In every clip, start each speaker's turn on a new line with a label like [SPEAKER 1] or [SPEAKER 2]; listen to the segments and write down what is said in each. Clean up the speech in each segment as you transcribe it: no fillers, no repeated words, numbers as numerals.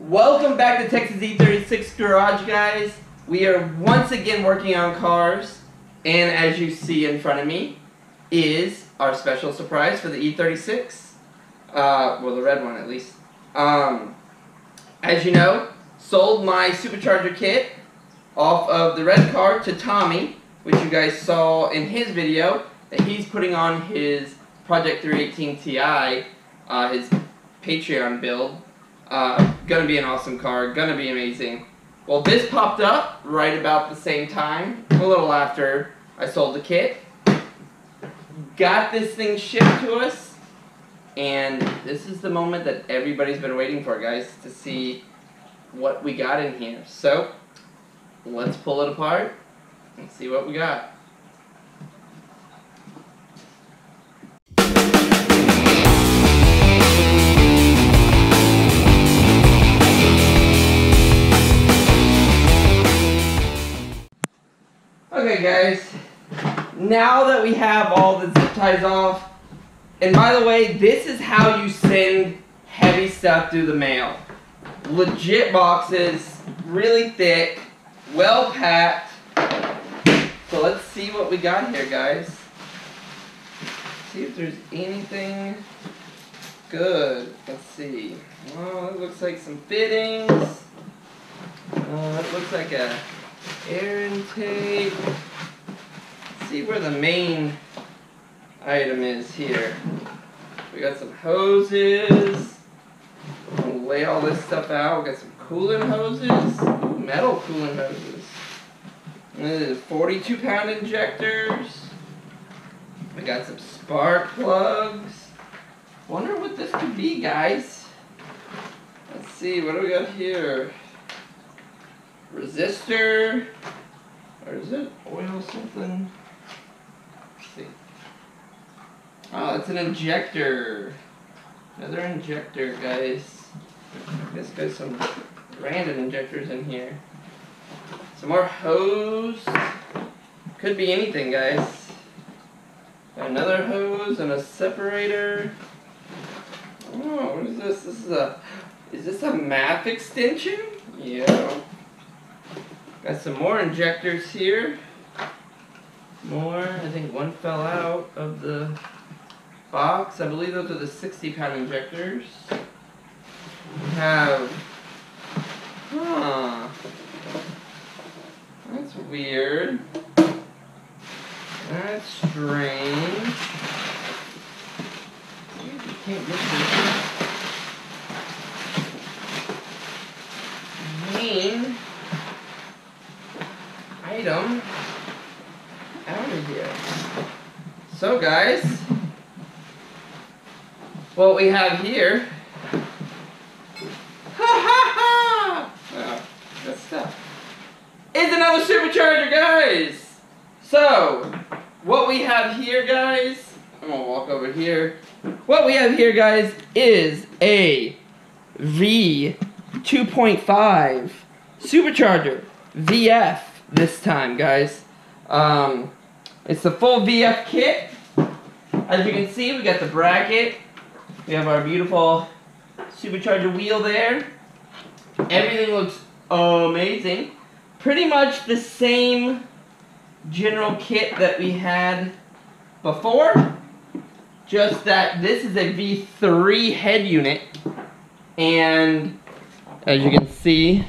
[SPEAKER 1] Welcome back to Texas E36 Garage, guys. We are once again working on cars, and as you see in front of me is our special surprise for the E36. Well, the red one at least. As you know, sold my supercharger kit off of the red car to Tommy, which you guys saw in his video that he's putting on his Project 318 Ti, his Patreon build. Gonna be an awesome car, gonna be amazing. Well, this popped up right about the same time, a little after I sold the kit. Got this thing shipped to us, and this is the moment that everybody's been waiting for, guys, to see what we got in here. So, let's pull it apart and see what we got. Okay, guys, now that we have all the zip ties off, and by the way, this is how you send heavy stuff through the mail. Legit boxes, really thick, well packed. So let's see what we got here, guys. See if there's anything good. Let's see. Well, it looks like some fittings. It looks like a air intake. Let's see where the main item is here. We got some hoses. We'll lay all this stuff out. We got some coolant hoses. Ooh, metal coolant hoses. And this is 42-pound injectors. We got some spark plugs. Wonder what this could be, guys. Let's see, what do we got here? Resistor, or is it oil something? Let's see. Oh, it's an injector. Another injector, guys. I guess there's some random injectors in here. Some more hose. Could be anything, guys. Another hose and a separator. Oh, what is this? Is this a MAP extension? Yeah. Got some more injectors here. More, I think one fell out of the box. I believe those are the 60-pound injectors. We have, that's weird. That's strange. You can't get this. Main item out of here. So, guys, what we have here, good stuff, is another supercharger, guys. So, what we have here, guys, I'm gonna walk over here. What we have here, guys, is a V2.5 supercharger, VF. This time, guys. It's the full VF kit. As you can see, we got the bracket. We have our beautiful supercharger wheel there. Everything looks amazing. Pretty much the same general kit that we had before. Just that this is a V3 head unit. And as you can see,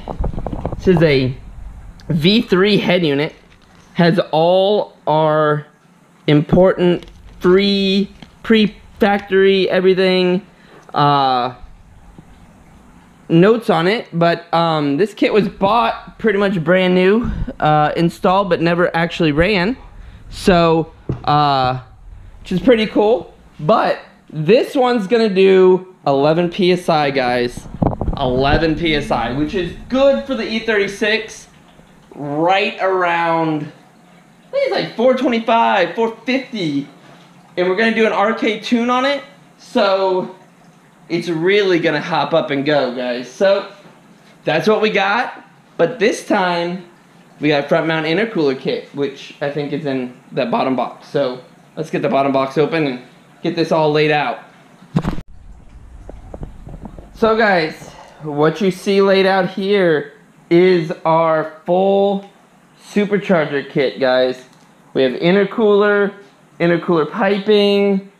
[SPEAKER 1] this is a V3 head unit, has all our important free pre-factory everything notes on it, but this kit was bought pretty much brand new, installed but never actually ran, so which is pretty cool. But this one's gonna do 11 psi, guys. 11 psi, which is good for the E36. Right around, I think it's like 425, 450, and we're gonna do an arcade tune on it, so it's really gonna hop up and go, guys. So that's what we got, but this time we got front mount intercooler kit, which I think is in that bottom box. So let's get the bottom box open and get this all laid out. So, guys, what you see laid out here is our full supercharger kit, guys. We have intercooler piping,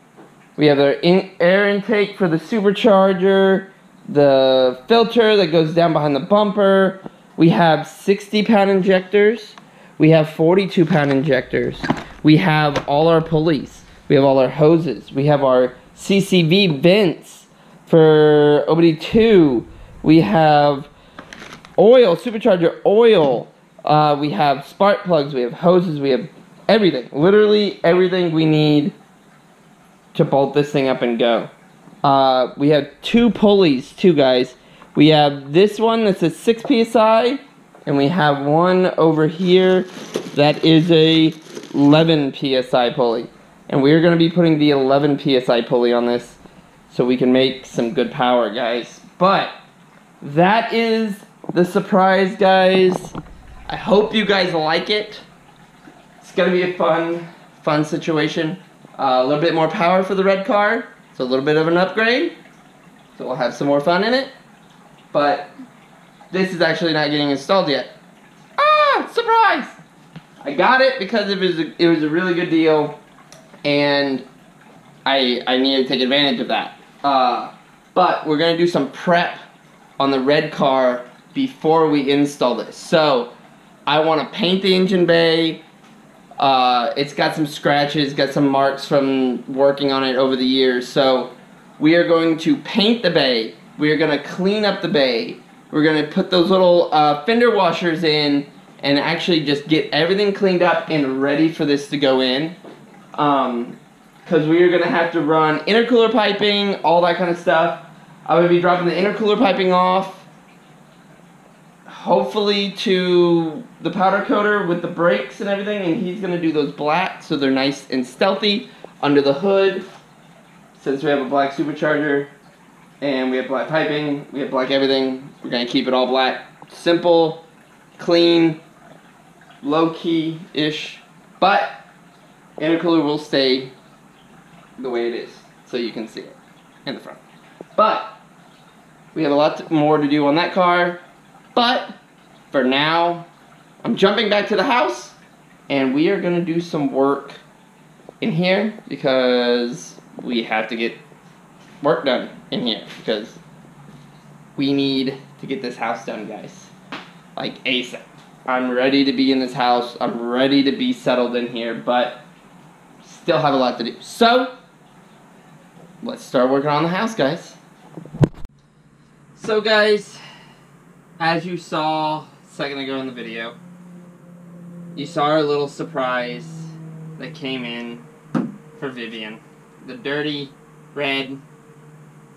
[SPEAKER 1] we have our air intake for the supercharger, the filter that goes down behind the bumper. We have 60-pound injectors. We have 42-pound injectors. We have all our pulleys. We have all our hoses. We have our CCV vents for OBD2. We have oil, supercharger oil. We have spark plugs. We have hoses. We have everything. Literally everything we need to bolt this thing up and go. We have 2 pulleys too, guys. We have this one that's a 6 psi, and we have one over here that is a 11 psi pulley. And we're going to be putting the 11 psi pulley on this so we can make some good power, guys. But that is the surprise, guys. I hope you guys like it. It's going to be a fun situation. A little bit more power for the red car. It's a little bit of an upgrade. So we'll have some more fun in it. But this is actually not getting installed yet. Ah, surprise! I got it because it was a really good deal, and I needed to take advantage of that. But we're gonna do some prep on the red car before we install this. So I want to paint the engine bay. It's got some scratches, got some marks from working on it over the years. So we are going to paint the bay. We are going to clean up the bay. We're going to put those little fender washers in and actually just get everything cleaned up and ready for this to go in. Because we are going to have to run intercooler piping, all that kind of stuff. I'm going to be dropping the intercooler piping off, hopefully to the powder coater with the brakes and everything, and he's going to do those black so they're nice and stealthy under the hood. Since we have a black supercharger and we have black piping, we have black everything, we're going to keep it all black. Simple, clean, low-key-ish, but intercooler will stay the way it is so you can see it in the front. But we have a lot more to do on that car. But for now, I'm jumping back to the house, and we are going to do some work in here because we have to get work done in here because we need to get this house done, guys. Like ASAP. I'm ready to be in this house. I'm ready to be settled in here, but still have a lot to do. So, let's start working on the house, guys. So, guys, as you saw a second ago in the video, you saw our little surprise that came in for Vivian. The dirty, red,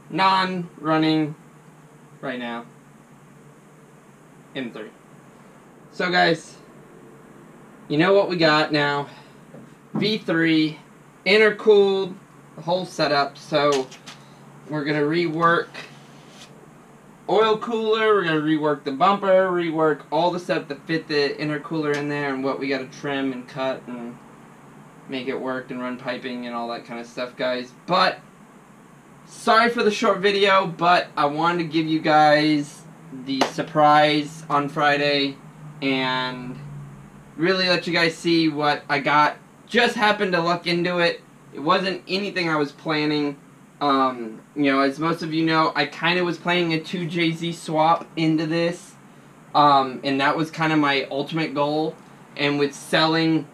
[SPEAKER 1] non-running, right now, M3. So guys, you know what we got now. V3, intercooled, the whole setup. So we're going to rework oil cooler, we're going to rework the bumper, rework all the stuff that fit the intercooler in there and what we got to trim and cut and make it work and run piping and all that kind of stuff, guys. But sorry for the short video, but I wanted to give you guys the surprise on Friday and really let you guys see what I got. Just happened to luck into it. It wasn't anything I was planning. You know, as most of you know, I kind of was planning a 2JZ swap into this, and that was kind of my ultimate goal. And with selling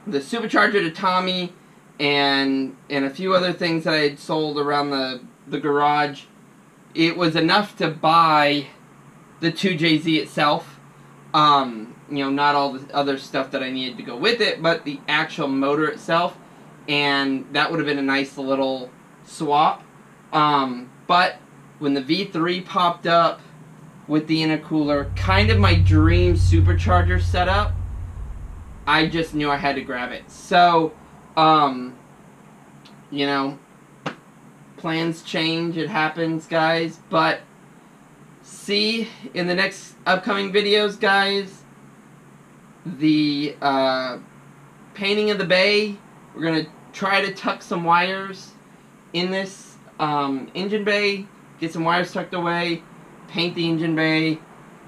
[SPEAKER 1] the supercharger to Tommy and a few other things that I had sold around the garage, it was enough to buy the 2JZ itself. You know, not all the other stuff that I needed to go with it, but the actual motor itself, and that would have been a nice little swap. But when the V3 popped up with the intercooler, kind of my dream supercharger setup, I just knew I had to grab it. So, you know, plans change, it happens, guys, but see in the next upcoming videos, guys, the painting of the bay. We're going to try to tuck some wires in this engine bay, get some wires tucked away, paint the engine bay,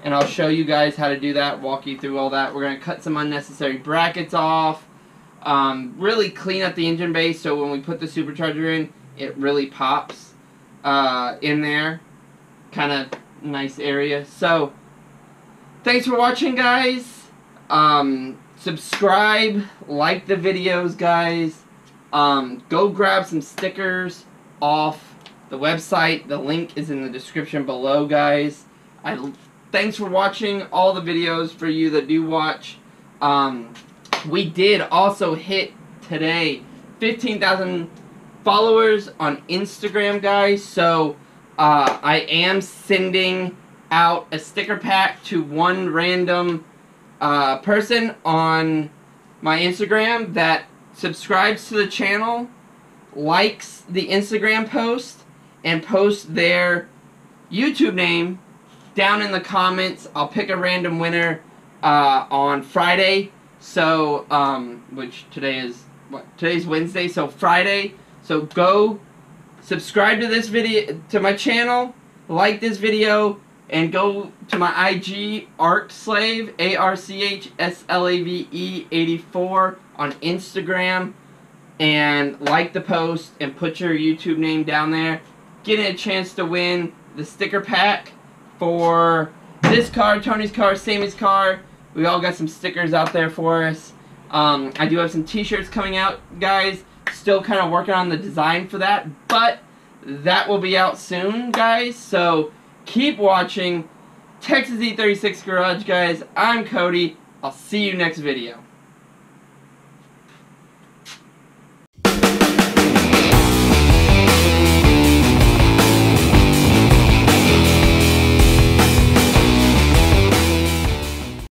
[SPEAKER 1] and I'll show you guys how to do that, walk you through all that. We're going to cut some unnecessary brackets off, really clean up the engine bay so when we put the supercharger in, it really pops in there. Kind of nice area. So, thanks for watching, guys. Subscribe, like the videos, guys. Go grab some stickers off the website. The link is in the description below, guys. Thanks for watching all the videos for you that do watch. We did also hit today 15,000 followers on Instagram, guys. So I am sending out a sticker pack to one random person on my Instagram that subscribes to the channel, likes the Instagram post, and posts their YouTube name down in the comments. I'll pick a random winner on Friday. So, which today is, today's Wednesday, so Friday. So go subscribe to this video, to my channel, like this video, and go to my IG, ArchSlave, ARCHSLAVE 84 on Instagram, and like the post and put your YouTube name down there. Getting a chance to win the sticker pack for this car, Tony's car, Sammy's car. We all got some stickers out there for us. I do have some t-shirts coming out, guys. Still kind of working on the design for that, but that will be out soon, guys. So keep watching Texas E36 Garage, guys. I'm Cody. I'll see you next video.